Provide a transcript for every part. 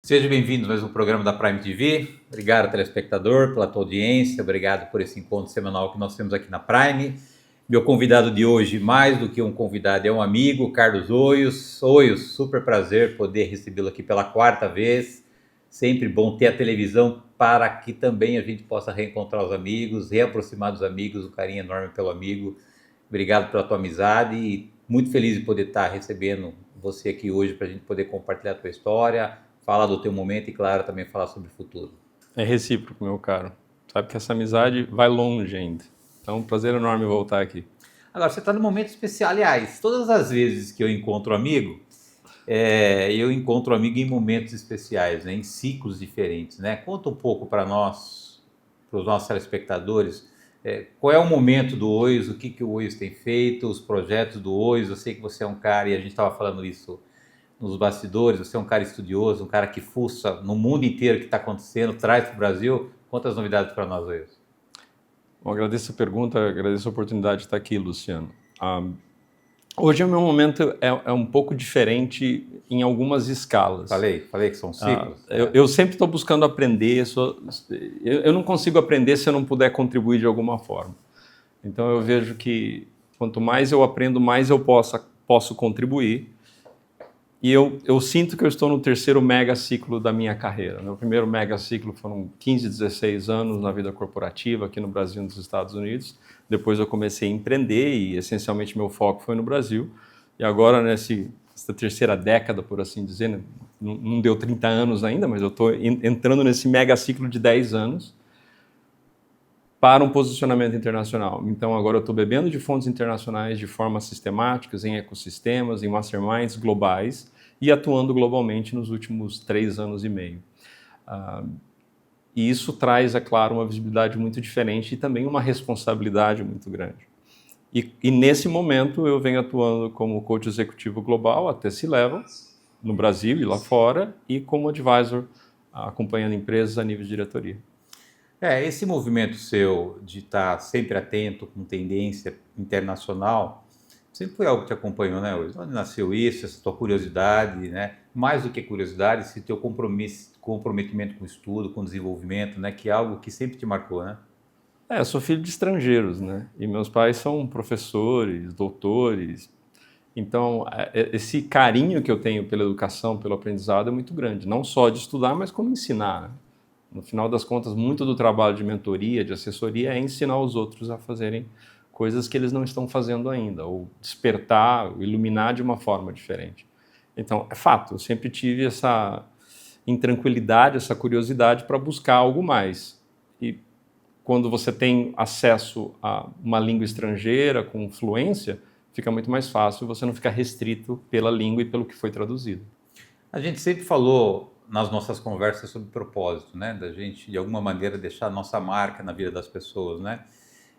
Seja bem-vindo a mais um programa da Prime TV. Obrigado, telespectador, pela tua audiência. Obrigado por esse encontro semanal que nós temos aqui na Prime. Meu convidado de hoje, mais do que um convidado, é um amigo, Carlos Oios. Oios, super prazer poder recebê-lo aqui pela quarta vez. Sempre bom ter a televisão para que também a gente possa reencontrar os amigos, reaproximar dos amigos, um carinho enorme pelo amigo. Obrigado pela tua amizade e muito feliz de poder estar recebendo você aqui hoje para a gente poder compartilhar a tua história, falar do teu momento e, claro, também falar sobre o futuro. É recíproco, meu caro. Sabe que essa amizade vai longe ainda. Então, é um prazer enorme voltar aqui. Agora, você está num momento especial. Aliás, todas as vezes que eu encontro amigo, eu encontro amigo em momentos especiais, né? Em ciclos diferentes, né? Conta um pouco para nós, para os nossos telespectadores, qual é o momento do Oios, o que o Oios tem feito, os projetos do Oios. Eu sei que você é um cara, e a gente estava falando isso nos bastidores, você é um cara estudioso, um cara que fuça no mundo inteiro o que está acontecendo, traz para o Brasil. Quantas novidades para nós, Oios? Bom, agradeço a pergunta, agradeço a oportunidade de estar aqui, Luciano. Hoje o meu momento é um pouco diferente em algumas escalas. Falei que são ciclos. Eu sempre estou buscando aprender, eu não consigo aprender se eu não puder contribuir de alguma forma. Então eu vejo que quanto mais eu aprendo, mais eu posso contribuir. E eu sinto que eu estou no terceiro mega ciclo da minha carreira. Meu primeiro mega ciclo foram 15, 16 anos na vida corporativa aqui no Brasil e nos Estados Unidos. Depois eu comecei a empreender e essencialmente meu foco foi no Brasil. E agora nessa terceira década, por assim dizer, né? Não deu 30 anos ainda, mas eu estou entrando nesse mega ciclo de 10 anos para um posicionamento internacional. Então agora eu estou bebendo de fontes internacionais de forma sistemática, em ecossistemas, em masterminds globais, e atuando globalmente nos últimos 3 anos e meio. E isso traz, é claro, uma visibilidade muito diferente e também uma responsabilidade muito grande. E nesse momento eu venho atuando como coach executivo global até C-Level, no Brasil e lá fora, e como advisor, acompanhando empresas a nível de diretoria. Esse movimento seu de estar sempre atento com tendência internacional, sempre foi algo que te acompanhou, né, Luiz? Onde nasceu isso, essa tua curiosidade, né? Mais do que curiosidade, esse teu comprometimento com o estudo, com o desenvolvimento, né? Que é algo que sempre te marcou, né? Eu sou filho de estrangeiros, né? E meus pais são professores, doutores. Então, esse carinho que eu tenho pela educação, pelo aprendizado é muito grande. Não só de estudar, mas como ensinar, né? No final das contas, muito do trabalho de mentoria, de assessoria, é ensinar os outros a fazerem coisas que eles não estão fazendo ainda, ou despertar, ou iluminar de uma forma diferente. Então, é fato, eu sempre tive essa intranquilidade, essa curiosidade para buscar algo mais. E quando você tem acesso a uma língua estrangeira com fluência, fica muito mais fácil, você não ficar restrito pela língua e pelo que foi traduzido. A gente sempre falou nas nossas conversas sobre propósito, né? Da gente, de alguma maneira, deixar a nossa marca na vida das pessoas, né?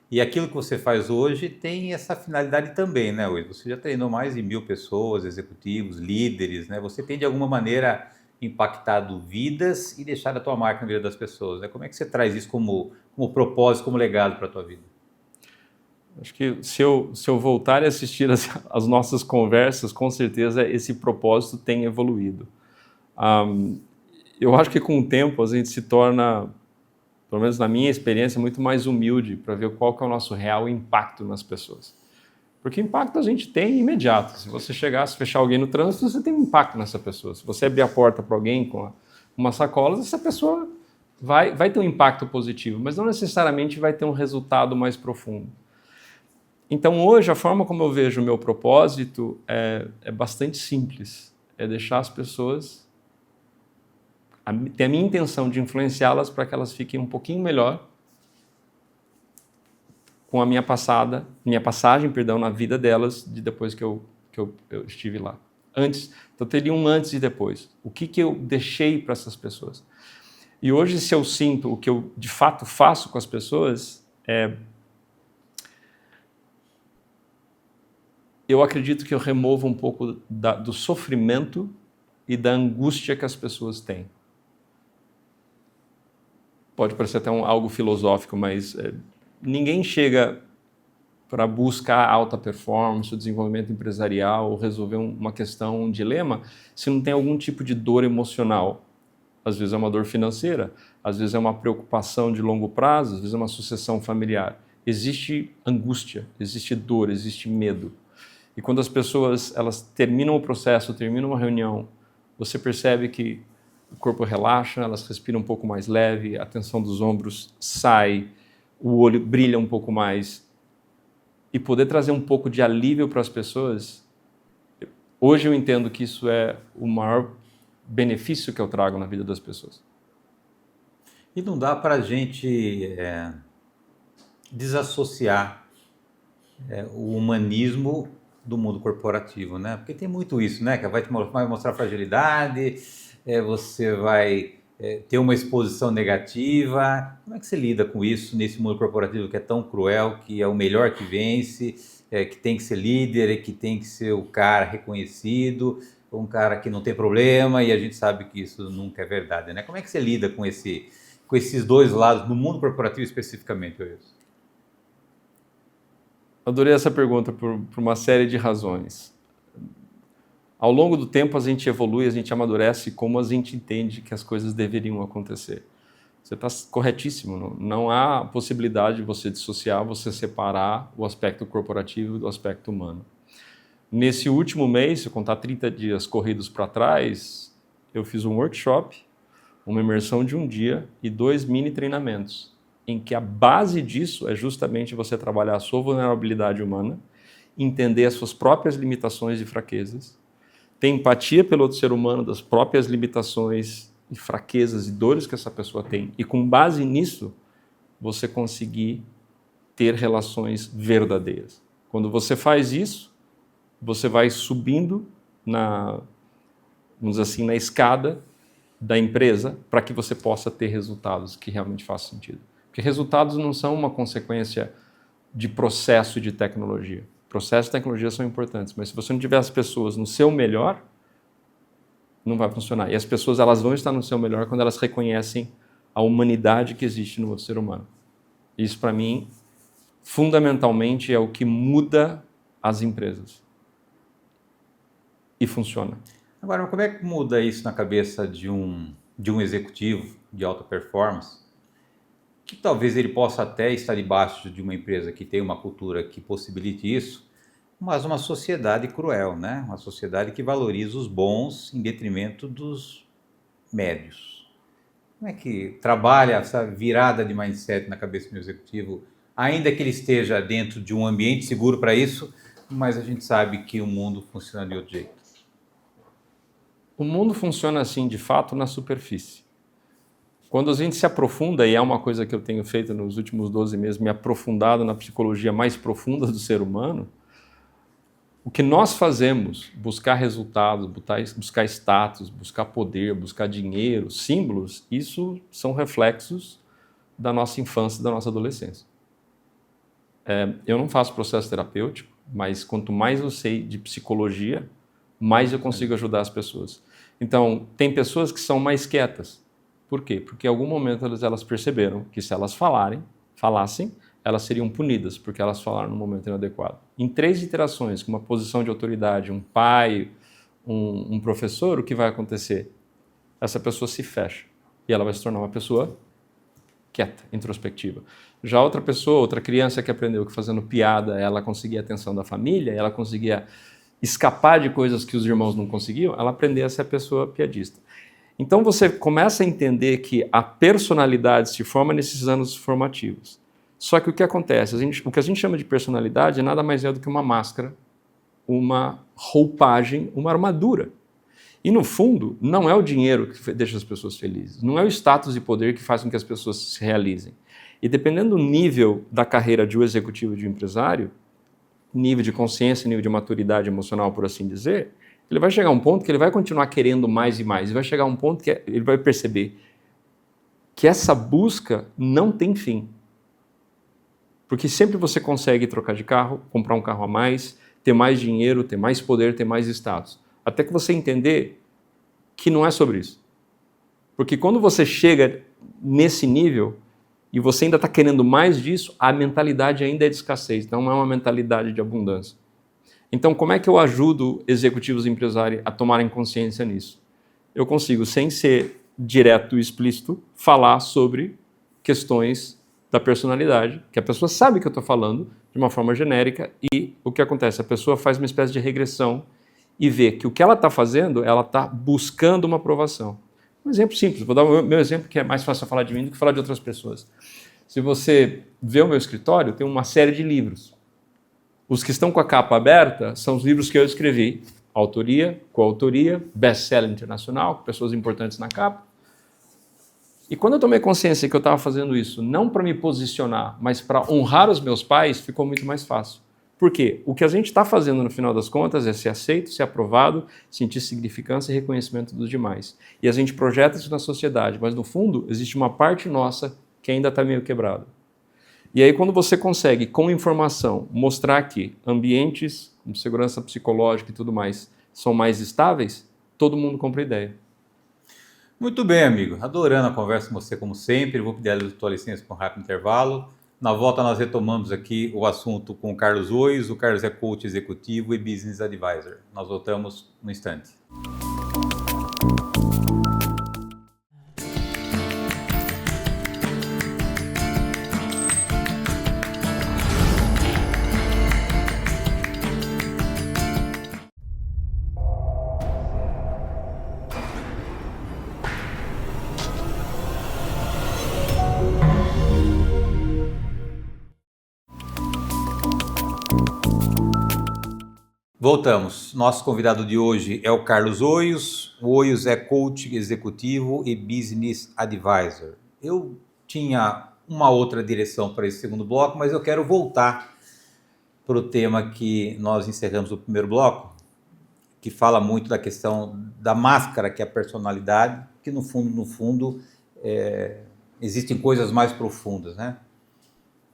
E aquilo que você faz hoje tem essa finalidade também, né, Will? Você já treinou mais de 1000 pessoas, executivos, líderes, né? Você tem, de alguma maneira, impactado vidas e deixado a tua marca na vida das pessoas, né? Como é que você traz isso como propósito, como legado para a tua vida? Acho que se eu voltar a assistir as nossas conversas, com certeza esse propósito tem evoluído. Eu acho que com o tempo a gente se torna, pelo menos na minha experiência, muito mais humilde para ver qual que é o nosso real impacto nas pessoas. Porque impacto a gente tem imediato. Se você chegar, se fechar alguém no trânsito, você tem um impacto nessa pessoa. Se você abrir a porta para alguém com uma sacola, essa pessoa vai ter um impacto positivo, mas não necessariamente vai ter um resultado mais profundo. Então hoje a forma como eu vejo o meu propósito é bastante simples. É deixar as pessoas ter a minha intenção de influenciá-las para que elas fiquem um pouquinho melhor com a minha passagem, na vida delas de depois que eu estive lá. Antes, então teria um antes e depois. O que eu deixei para essas pessoas? E hoje, se eu sinto o que eu de fato faço com as pessoas, eu acredito que eu removo um pouco do sofrimento e da angústia que as pessoas têm. Pode parecer até algo filosófico, mas ninguém chega para buscar alta performance, o desenvolvimento empresarial, ou resolver uma questão, um dilema, se não tem algum tipo de dor emocional às vezes é uma dor financeira, às vezes é uma preocupação de longo prazo, às vezes é uma sucessão familiar. Existe angústia, existe dor, existe medo. E quando as pessoas elas terminam o processo, terminam uma reunião, você percebe que o corpo relaxa, elas respiram um pouco mais leve, a tensão dos ombros sai, o olho brilha um pouco mais. E poder trazer um pouco de alívio para as pessoas, hoje eu entendo que isso é o maior benefício que eu trago na vida das pessoas. E não dá para a gente desassociar o humanismo do mundo corporativo, né? Porque tem muito isso, né? Que vai mostrar fragilidade, você vai ter uma exposição negativa. Como é que você lida com isso nesse mundo corporativo que é tão cruel, que é o melhor que vence, que tem que ser líder, que tem que ser o cara reconhecido, um cara que não tem problema, e a gente sabe que isso nunca é verdade, né? Como é que você lida com esses dois lados no mundo corporativo especificamente, Wilson? Adorei essa pergunta por uma série de razões. Ao longo do tempo a gente evolui, a gente amadurece como a gente entende que as coisas deveriam acontecer. Você está corretíssimo, não há possibilidade de você dissociar, você separar o aspecto corporativo do aspecto humano. Nesse último mês, se eu contar 30 dias corridos para trás, eu fiz um workshop, uma imersão de um dia e 2 mini treinamentos, em que a base disso é justamente você trabalhar a sua vulnerabilidade humana, entender as suas próprias limitações e fraquezas, ter empatia pelo outro ser humano, das próprias limitações e fraquezas e dores que essa pessoa tem, e com base nisso, você conseguir ter relações verdadeiras. Quando você faz isso, você vai subindo vamos dizer assim, na escada da empresa para que você possa ter resultados que realmente façam sentido. Porque resultados não são uma consequência de processo e de tecnologia. Processo e tecnologia são importantes, mas se você não tiver as pessoas no seu melhor, não vai funcionar. E as pessoas elas vão estar no seu melhor quando elas reconhecem a humanidade que existe no outro ser humano. Isso, para mim, fundamentalmente é o que muda as empresas. E funciona. Agora, como é que muda isso na cabeça de um executivo de alta performance, que talvez ele possa até estar debaixo de uma empresa que tem uma cultura que possibilite isso, mas uma sociedade cruel, né? Uma sociedade que valoriza os bons em detrimento dos médios. Como é que trabalha essa virada de mindset na cabeça do executivo, ainda que ele esteja dentro de um ambiente seguro para isso, mas a gente sabe que o mundo funciona de outro jeito? O mundo funciona assim, de fato, na superfície. Quando a gente se aprofunda, e é uma coisa que eu tenho feito nos últimos 12 meses, me aprofundado na psicologia mais profunda do ser humano, o que nós fazemos, buscar resultados, buscar status, buscar poder, buscar dinheiro, símbolos, isso são reflexos da nossa infância e da nossa adolescência. Eu não faço processo terapêutico, mas quanto mais eu sei de psicologia, mais eu consigo ajudar as pessoas. Então, tem pessoas que são mais quietas. Por quê? Porque em algum momento elas perceberam que se elas falassem, elas seriam punidas, porque elas falaram no momento inadequado. Em 3 interações, com uma posição de autoridade, um pai, um professor, o que vai acontecer? Essa pessoa se fecha e ela vai se tornar uma pessoa quieta, introspectiva. Já outra pessoa, outra criança que aprendeu que fazendo piada ela conseguia a atenção da família, ela conseguia escapar de coisas que os irmãos não conseguiam, ela aprendeu a ser a pessoa piadista. Então você começa a entender que a personalidade se forma nesses anos formativos. Só que o que acontece? O que a gente chama de personalidade nada mais é do que uma máscara, uma roupagem, uma armadura. E no fundo, não é o dinheiro que deixa as pessoas felizes, não é o status e poder que faz com que as pessoas se realizem. E dependendo do nível da carreira de um executivo e de um empresário, nível de consciência, nível de maturidade emocional, por assim dizer, ele vai chegar a um ponto que ele vai continuar querendo mais e mais. E vai chegar a um ponto que ele vai perceber que essa busca não tem fim. Porque sempre você consegue trocar de carro, comprar um carro a mais, ter mais dinheiro, ter mais poder, ter mais status. Até que você entender que não é sobre isso. Porque quando você chega nesse nível e você ainda está querendo mais disso, a mentalidade ainda é de escassez, não é uma mentalidade de abundância. Então, como é que eu ajudo executivos e empresários a tomarem consciência nisso? Eu consigo, sem ser direto e explícito, falar sobre questões da personalidade, que a pessoa sabe que eu estou falando de uma forma genérica, e o que acontece? A pessoa faz uma espécie de regressão e vê que o que ela está fazendo, ela está buscando uma aprovação. Um exemplo simples, vou dar o meu exemplo, que é mais fácil falar de mim do que falar de outras pessoas. Se você vê o meu escritório, tem uma série de livros. Os que estão com a capa aberta são os livros que eu escrevi, autoria, coautoria, best-seller internacional, com pessoas importantes na capa. E quando eu tomei consciência que eu estava fazendo isso, não para me posicionar, mas para honrar os meus pais, ficou muito mais fácil. Por quê? O que a gente está fazendo no final das contas é ser aceito, ser aprovado, sentir significância e reconhecimento dos demais. E a gente projeta isso na sociedade, mas no fundo existe uma parte nossa que ainda está meio quebrada. E aí quando você consegue, com informação, mostrar que ambientes com segurança psicológica e tudo mais são mais estáveis, todo mundo compra ideia. Muito bem, amigo. Adorando a conversa com você, como sempre. Vou pedir a tua licença para um rápido intervalo. Na volta, nós retomamos aqui o assunto com o Carlos Oios. O Carlos é coach executivo e business advisor. Nós voltamos no instante. Voltamos. Nosso convidado de hoje é o Carlos Oios. O Oios é coach executivo e business advisor. Eu tinha uma outra direção para esse segundo bloco, mas eu quero voltar para o tema que nós encerramos no primeiro bloco, que fala muito da questão da máscara, que é a personalidade, que no fundo, existem coisas mais profundas, né?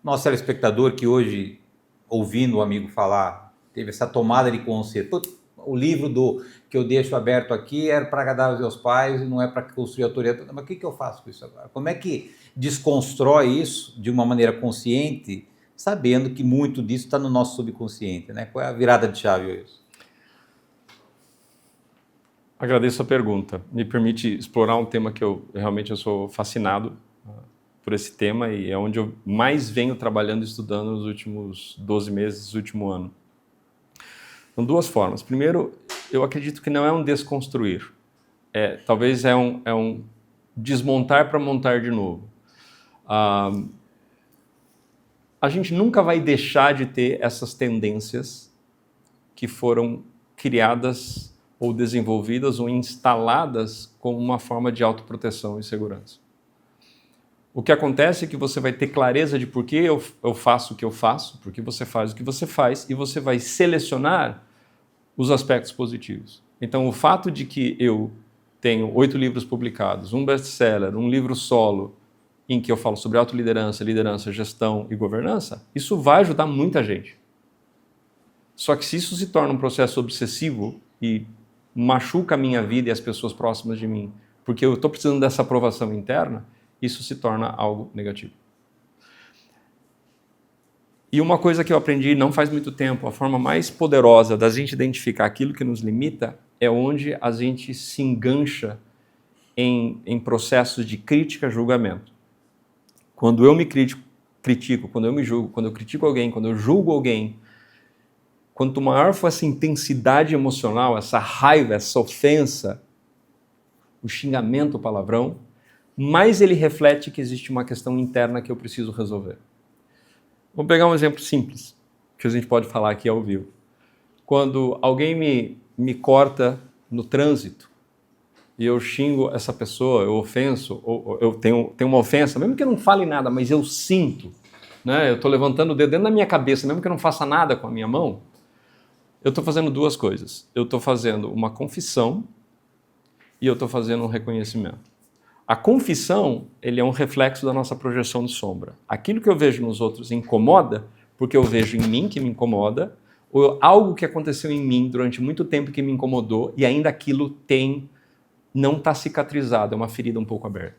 Nosso telespectador que hoje, ouvindo o amigo falar, teve essa tomada de consciência. O livro que eu deixo aberto aqui era para agradar os meus pais e não é para construir autoridade. Mas o que eu faço com isso agora? Como é que desconstrói isso de uma maneira consciente, sabendo que muito disso está no nosso subconsciente, né? Qual é a virada de chave isso? Agradeço a pergunta. Me permite explorar um tema que eu realmente sou fascinado por esse tema e é onde eu mais venho trabalhando e estudando nos últimos 12 meses, último ano. São duas formas. Primeiro, eu acredito que não é um desconstruir. Talvez é um desmontar para montar de novo. A gente nunca vai deixar de ter essas tendências que foram criadas ou desenvolvidas ou instaladas como uma forma de autoproteção e segurança. O que acontece é que você vai ter clareza de por que eu faço o que eu faço, por que você faz o que você faz, e você vai selecionar os aspectos positivos. Então, o fato de que eu tenho 8 livros publicados, um best-seller, um livro solo, em que eu falo sobre autoliderança, liderança, gestão e governança, isso vai ajudar muita gente. Só que se isso se torna um processo obsessivo e machuca a minha vida e as pessoas próximas de mim, porque eu estou precisando dessa aprovação interna, isso se torna algo negativo. E uma coisa que eu aprendi não faz muito tempo, a forma mais poderosa da gente identificar aquilo que nos limita é onde a gente se engancha em processos de crítica e julgamento. Quando eu me critico, quando eu me julgo, quando eu critico alguém, quando eu julgo alguém, quanto maior for essa intensidade emocional, essa raiva, essa ofensa, o xingamento, o palavrão, mais ele reflete que existe uma questão interna que eu preciso resolver. Vou pegar um exemplo simples, que a gente pode falar aqui ao vivo. Quando alguém me corta no trânsito e eu xingo essa pessoa, eu ofenso, ou eu tenho uma ofensa, mesmo que eu não fale nada, mas eu sinto, né? Eu estou levantando o dedo dentro da minha cabeça, mesmo que eu não faça nada com a minha mão, eu estou fazendo duas coisas. Eu estou fazendo uma confissão e eu estou fazendo um reconhecimento. A confissão, ele é um reflexo da nossa projeção de sombra. Aquilo que eu vejo nos outros incomoda, porque eu vejo em mim que me incomoda, ou algo que aconteceu em mim durante muito tempo que me incomodou, e ainda aquilo não está cicatrizado, é uma ferida um pouco aberta.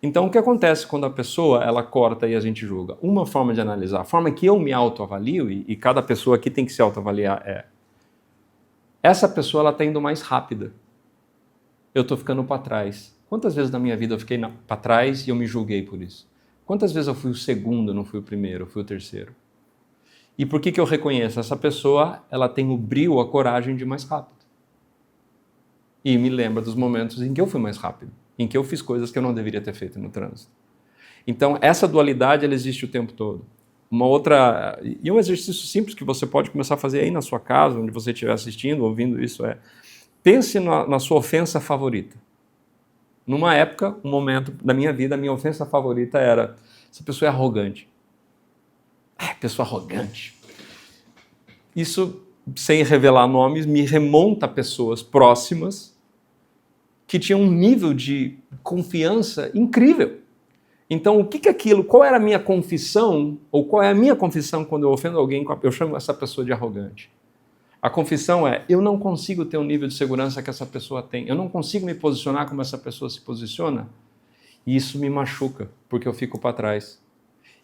Então, o que acontece quando a pessoa ela corta e a gente julga? Uma forma de analisar, a forma que eu me autoavalio, e cada pessoa aqui tem que se autoavaliar, essa pessoa está indo mais rápida. Eu estou ficando para trás. Quantas vezes na minha vida eu fiquei para trás e eu me julguei por isso? Quantas vezes eu fui o segundo, não fui o primeiro, eu fui o terceiro? E por que eu reconheço? Essa pessoa, ela tem o brio, a coragem de ir mais rápido. E me lembra dos momentos em que eu fui mais rápido, em que eu fiz coisas que eu não deveria ter feito no trânsito. Então, essa dualidade, ela existe o tempo todo. Uma outra... E um exercício simples que você pode começar a fazer aí na sua casa, onde você estiver assistindo, ouvindo isso, é... Pense na sua ofensa favorita. Numa época, um momento da minha vida, a minha ofensa favorita era: essa pessoa é arrogante. Pessoa arrogante. Isso, sem revelar nomes, me remonta a pessoas próximas que tinham um nível de confiança incrível. Então, o que é aquilo? Qual era a minha confissão? Ou qual é a minha confissão quando eu ofendo alguém? Eu chamo essa pessoa de arrogante. A confissão é: eu não consigo ter o nível de segurança que essa pessoa tem. Eu não consigo me posicionar como essa pessoa se posiciona. E isso me machuca, porque eu fico para trás.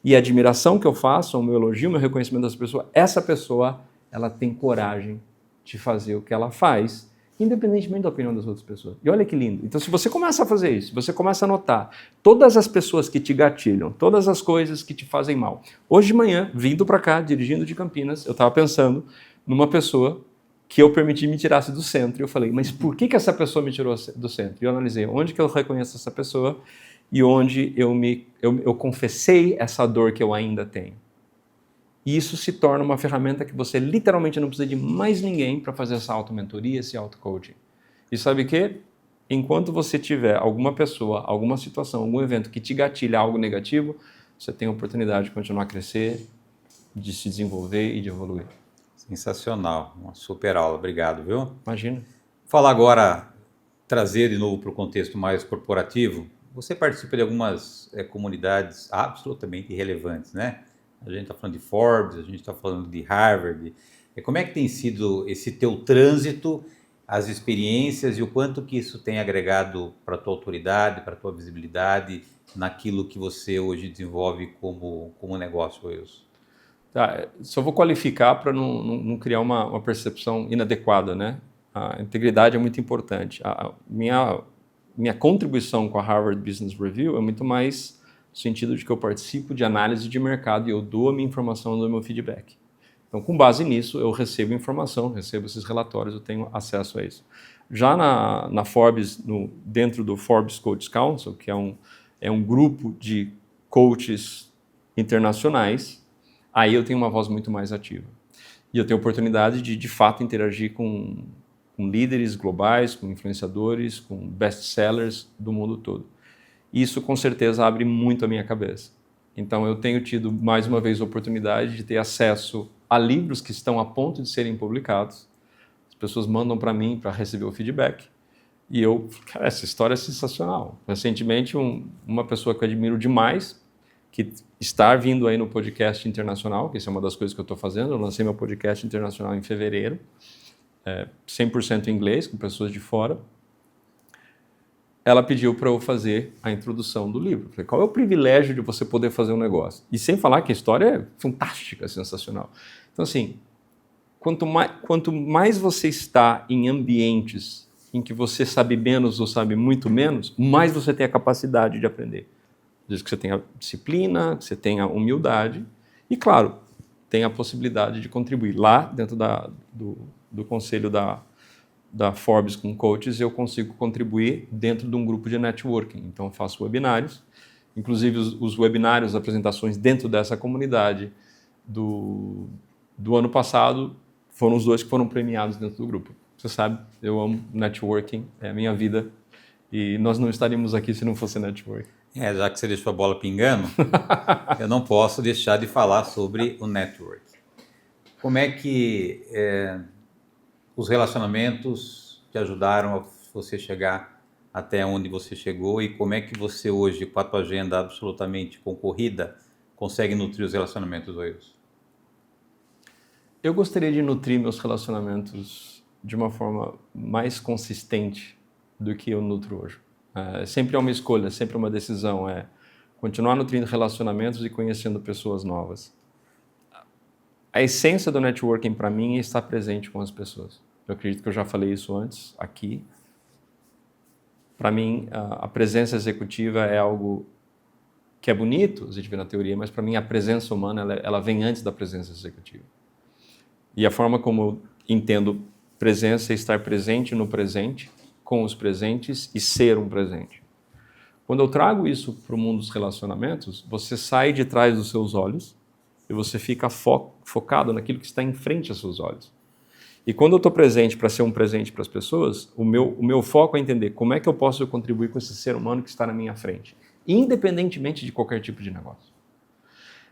E a admiração que eu faço, o meu elogio, o meu reconhecimento dessa pessoa, essa pessoa, ela tem coragem de fazer o que ela faz, independentemente da opinião das outras pessoas. E olha que lindo. Então, se você começa a fazer isso, você começa a notar todas as pessoas que te gatilham, todas as coisas que te fazem mal. Hoje de manhã, vindo para cá, dirigindo de Campinas, eu estava pensando numa pessoa que eu permiti me tirasse do centro. E eu falei: mas por que essa pessoa me tirou do centro? E eu analisei onde que eu reconheço essa pessoa e onde eu confessei essa dor que eu ainda tenho. E isso se torna uma ferramenta que você literalmente não precisa de mais ninguém para fazer essa auto-mentoria, esse auto-coaching. E sabe o quê? Enquanto você tiver alguma pessoa, alguma situação, algum evento que te gatilha algo negativo, você tem a oportunidade de continuar a crescer, de se desenvolver e de evoluir. Sensacional, uma super aula, obrigado, viu? Imagina. Falar agora, trazer de novo para o contexto mais corporativo. Você participa de algumas comunidades absolutamente relevantes, né? A gente está falando de Forbes, a gente está falando de Harvard. Como é que tem sido esse teu trânsito, as experiências e o quanto que isso tem agregado para a tua autoridade, para a tua visibilidade naquilo que você hoje desenvolve como negócio, Wilson? Tá, só vou qualificar para não criar uma percepção inadequada, né? A integridade é muito importante. A minha contribuição com a Harvard Business Review é muito mais no sentido de que eu participo de análise de mercado e eu dou a minha informação, eu dou o meu feedback. Então, com base nisso, eu recebo informação, recebo esses relatórios, eu tenho acesso a isso. Já na Forbes, dentro do Forbes Coach Council, que é um grupo de coaches internacionais, aí eu tenho uma voz muito mais ativa. E eu tenho a oportunidade de fato, interagir com líderes globais, com influenciadores, com best-sellers do mundo todo. Isso, com certeza, abre muito a minha cabeça. Então, eu tenho tido, mais uma vez, a oportunidade de ter acesso a livros que estão a ponto de serem publicados. As pessoas mandam para mim para receber o feedback. E cara, essa história é sensacional. Recentemente, uma pessoa que eu admiro demais, que está vindo aí no podcast internacional, que isso é uma das coisas que eu estou fazendo. Eu lancei meu podcast internacional em fevereiro, 100% em inglês, com pessoas de fora. Ela pediu para eu fazer a introdução do livro. Eu falei: qual é o privilégio de você poder fazer um negócio? E sem falar que a história é fantástica, sensacional. Então, assim, quanto mais você está em ambientes em que você sabe menos ou sabe muito menos, mais você tem a capacidade de aprender. Desde que você tenha disciplina, que você tenha humildade e, claro, tem a possibilidade de contribuir. Lá, dentro do conselho da Forbes com coaches, eu consigo contribuir dentro de um grupo de networking. Então, eu faço webinários, inclusive os webinários, as apresentações dentro dessa comunidade do ano passado, foram os 2 que foram premiados dentro do grupo. Você sabe, eu amo networking, é a minha vida, e nós não estaríamos aqui se não fosse networking. Já que você deixou a bola pingando, eu não posso deixar de falar sobre o network. Como é que os relacionamentos te ajudaram a você chegar até onde você chegou e como é que você hoje, com a tua agenda absolutamente concorrida, consegue nutrir os relacionamentos, Wilson? Eu gostaria de nutrir meus relacionamentos de uma forma mais consistente do que eu nutro hoje. Sempre é uma escolha, sempre é uma decisão, continuar nutrindo relacionamentos e conhecendo pessoas novas. A essência do networking para mim é estar presente com as pessoas. Eu acredito que eu já falei isso antes, aqui. Para mim, a presença executiva é algo que é bonito, a gente vê na teoria, mas para mim a presença humana ela vem antes da presença executiva. E a forma como eu entendo presença é estar presente no presente, com os presentes e ser um presente. Quando eu trago isso para o mundo dos relacionamentos, você sai de trás dos seus olhos e você fica focado naquilo que está em frente aos seus olhos. E quando eu estou presente para ser um presente para as pessoas, o meu foco é entender como é que eu posso contribuir com esse ser humano que está na minha frente, independentemente de qualquer tipo de negócio.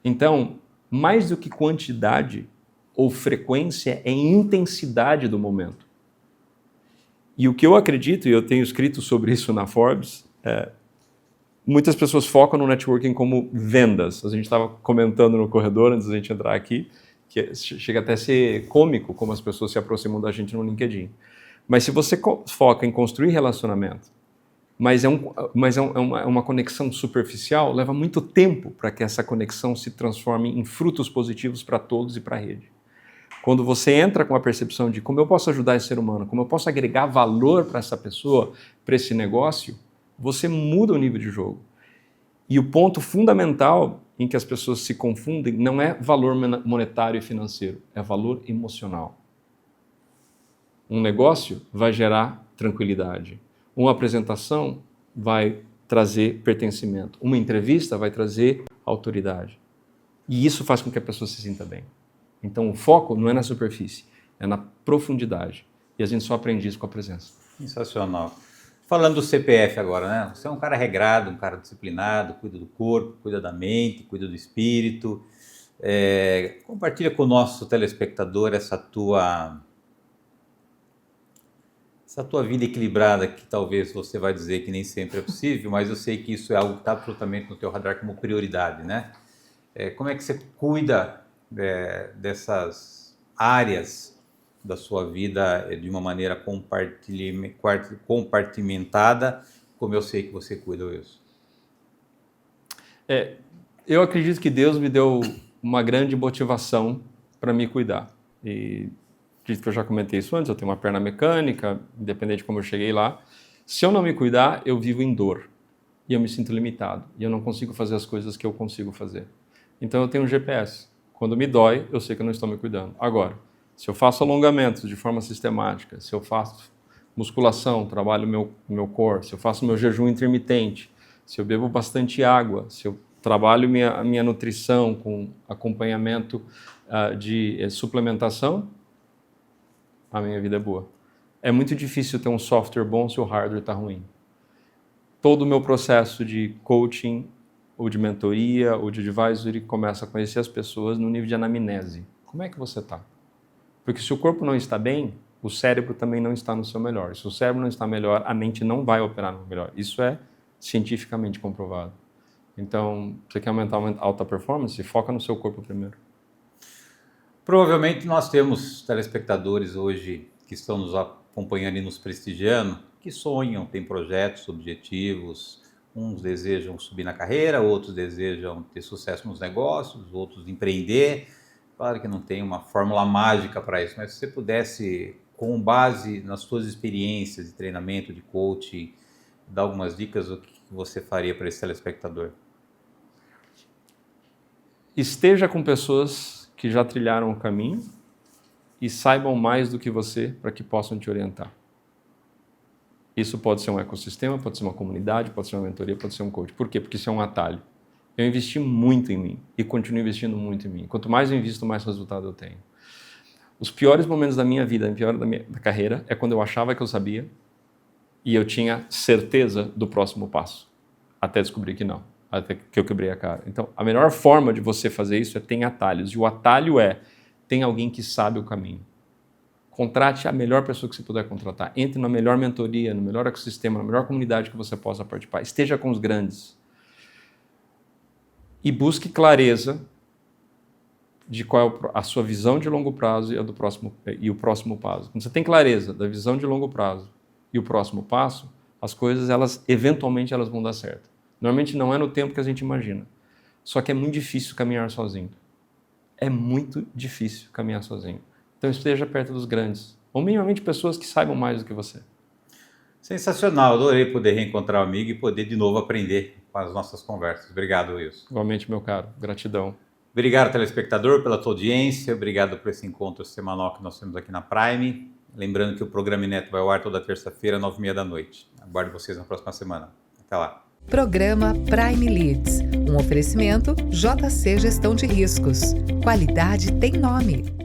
Então, mais do que quantidade ou frequência, é intensidade do momento. E o que eu acredito, e eu tenho escrito sobre isso na Forbes, muitas pessoas focam no networking como vendas. A gente estava comentando no corredor antes da gente entrar aqui, que chega até a ser cômico como as pessoas se aproximam da gente no LinkedIn. Mas se você foca em construir relacionamento, mas é uma conexão superficial, leva muito tempo para que essa conexão se transforme em frutos positivos para todos e para a rede. Quando você entra com a percepção de como eu posso ajudar esse ser humano, como eu posso agregar valor para essa pessoa, para esse negócio, você muda o nível de jogo. E o ponto fundamental em que as pessoas se confundem não é valor monetário e financeiro, é valor emocional. Um negócio vai gerar tranquilidade. Uma apresentação vai trazer pertencimento. Uma entrevista vai trazer autoridade. E isso faz com que a pessoa se sinta bem. Então o foco não é na superfície, é na profundidade. E a gente só aprende isso com a presença. Sensacional. Falando do CPF agora, né? Você é um cara regrado, um cara disciplinado, cuida do corpo, cuida da mente, cuida do espírito. Compartilha com o nosso telespectador essa tua vida equilibrada, que talvez você vai dizer que nem sempre é possível, mas eu sei que isso é algo que está absolutamente no teu radar como prioridade, né? Como é que você cuida dessas áreas da sua vida de uma maneira compartimentada, como eu sei que você cuida, Wilson? Eu acredito que Deus me deu uma grande motivação para me cuidar. E acredito que eu já comentei isso antes, eu tenho uma perna mecânica, independente de como eu cheguei lá. Se eu não me cuidar, eu vivo em dor. E eu me sinto limitado. E eu não consigo fazer as coisas que eu consigo fazer. Então eu tenho um GPS. Quando me dói, eu sei que eu não estou me cuidando. Agora, se eu faço alongamentos de forma sistemática, se eu faço musculação, trabalho o meu core, se eu faço meu jejum intermitente, se eu bebo bastante água, se eu trabalho minha nutrição com acompanhamento de suplementação, a minha vida é boa. É muito difícil ter um software bom se o hardware está ruim. Todo o meu processo de coaching, ou de mentoria, ou de advisory, começa a conhecer as pessoas no nível de anamnese. Como é que você está? Porque se o corpo não está bem, o cérebro também não está no seu melhor. Se o cérebro não está melhor, a mente não vai operar no melhor. Isso é cientificamente comprovado. Então, você quer aumentar uma alta performance? Foca no seu corpo primeiro. Provavelmente nós temos telespectadores hoje que estão nos acompanhando e nos prestigiando, que sonham, têm projetos, objetivos. Uns desejam subir na carreira, outros desejam ter sucesso nos negócios, outros empreender. Claro que não tem uma fórmula mágica para isso, mas se você pudesse, com base nas suas experiências de treinamento, de coaching, dar algumas dicas, o que você faria para esse telespectador? Esteja com pessoas que já trilharam o caminho e saibam mais do que você para que possam te orientar. Isso pode ser um ecossistema, pode ser uma comunidade, pode ser uma mentoria, pode ser um coach. Por quê? Porque isso é um atalho. Eu investi muito em mim e continuo investindo muito em mim. Quanto mais eu invisto, mais resultado eu tenho. Os piores momentos da minha vida, da carreira, é quando eu achava que eu sabia e eu tinha certeza do próximo passo, até descobrir que não, até que eu quebrei a cara. Então, a melhor forma de você fazer isso é ter atalhos. E o atalho tem alguém que sabe o caminho. Contrate a melhor pessoa que você puder contratar. Entre na melhor mentoria, no melhor ecossistema, na melhor comunidade que você possa participar. Esteja com os grandes. E busque clareza de qual é a sua visão de longo prazo e o próximo passo. Quando você tem clareza da visão de longo prazo e o próximo passo, as coisas, eventualmente, elas vão dar certo. Normalmente não é no tempo que a gente imagina. Só que é muito difícil caminhar sozinho. É muito difícil caminhar sozinho. Então esteja perto dos grandes. Ou minimamente pessoas que saibam mais do que você. Sensacional, adorei poder reencontrar o amigo e poder de novo aprender com as nossas conversas. Obrigado, Wilson. Igualmente, meu caro. Gratidão. Obrigado, telespectador, pela tua audiência. Obrigado por esse encontro semanal que nós temos aqui na Prime. Lembrando que o programa Ineto vai ao ar toda terça-feira, 9h30 da noite. Aguardo vocês na próxima semana. Até lá. Programa Prime Leads. Um oferecimento JC Gestão de Riscos. Qualidade tem nome.